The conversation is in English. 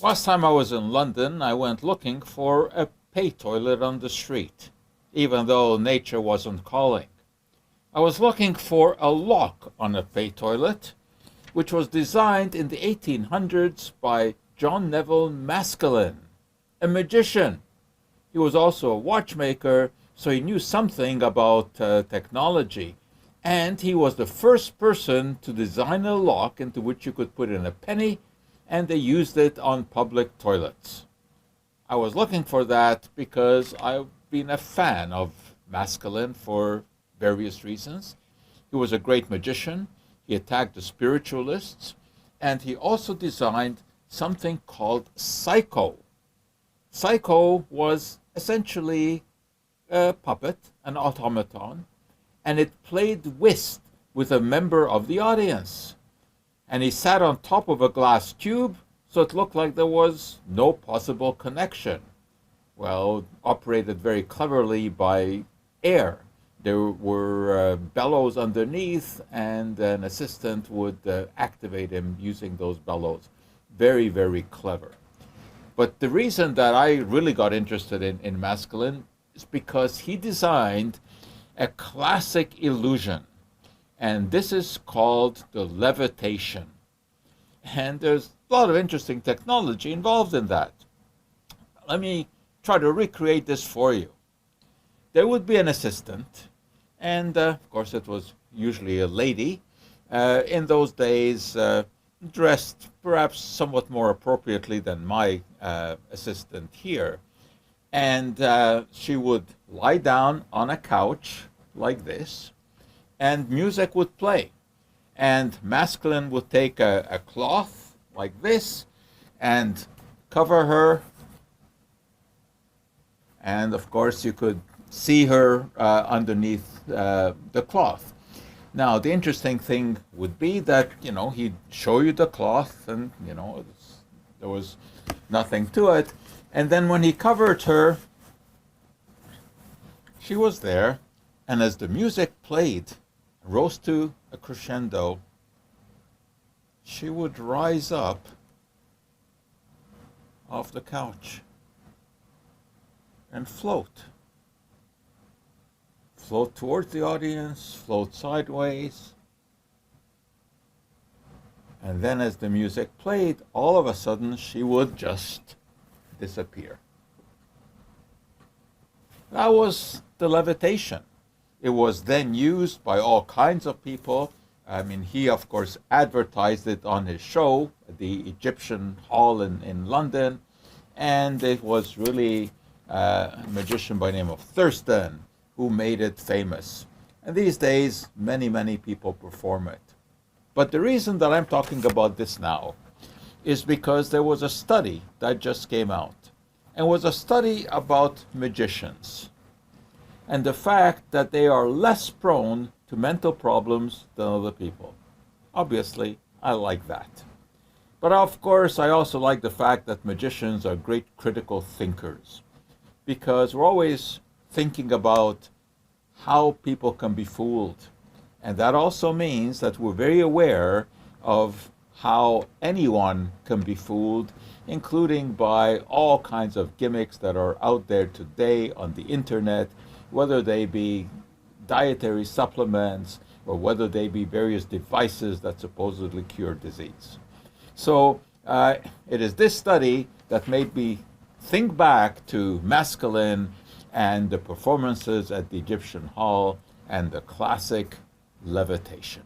Last time I was in London, I went looking for a pay toilet on the street, even though nature wasn't calling. I was looking for a lock on a pay toilet, which was designed in the 1800s by John Nevil Maskelyne, a magician. He was also a watchmaker, so he knew something about technology. And he was the first person to design a lock into which you could put in a penny, and they used it on public toilets. I was looking for that because I've been a fan of Maskelyne for various reasons. He was a great magician. He attacked the spiritualists, and he also designed something called Psycho. Psycho was essentially a puppet, an automaton, and it played whist with a member of the audience. And he sat on top of a glass tube, so it looked like there was no possible connection. Well, operated very cleverly by air. There were bellows underneath, and an assistant would activate him using those bellows. Very, very clever. But the reason that I really got interested in Maskelyne is because he designed a classic illusion. And this is called the levitation. And there's a lot of interesting technology involved in that. Let me try to recreate this for you. There would be an assistant, and of course it was usually a lady, in those days dressed perhaps somewhat more appropriately than my assistant here. And she would lie down on a couch like this, and music would play. And Maskelyne would take a cloth like this and cover her. And of course you could see her underneath the cloth. Now the interesting thing would be that, he'd show you the cloth and, there was nothing to it. And then when he covered her, she was there. And as the music played, rose to a crescendo, she would rise up off the couch and float. Float towards the audience, float sideways. And then as the music played, all of a sudden she would just disappear. That was the levitation. It was then used by all kinds of people. I mean, he, of course, advertised it on his show, the Egyptian Hall in London. And it was really a magician by the name of Thurston who made it famous. And these days, many, many people perform it. But the reason that I'm talking about this now is because there was a study that just came out. And was a study about magicians and the fact that they are less prone to mental problems than other people. Obviously, I like that. But of course, I also like the fact that magicians are great critical thinkers, because we're always thinking about how people can be fooled. And that also means that we're very aware of how anyone can be fooled, including by all kinds of gimmicks that are out there today on the internet, whether they be dietary supplements or whether they be various devices that supposedly cure disease. So it is this study that made me think back to Maskelyne and the performances at the Egyptian Hall and the classic levitation.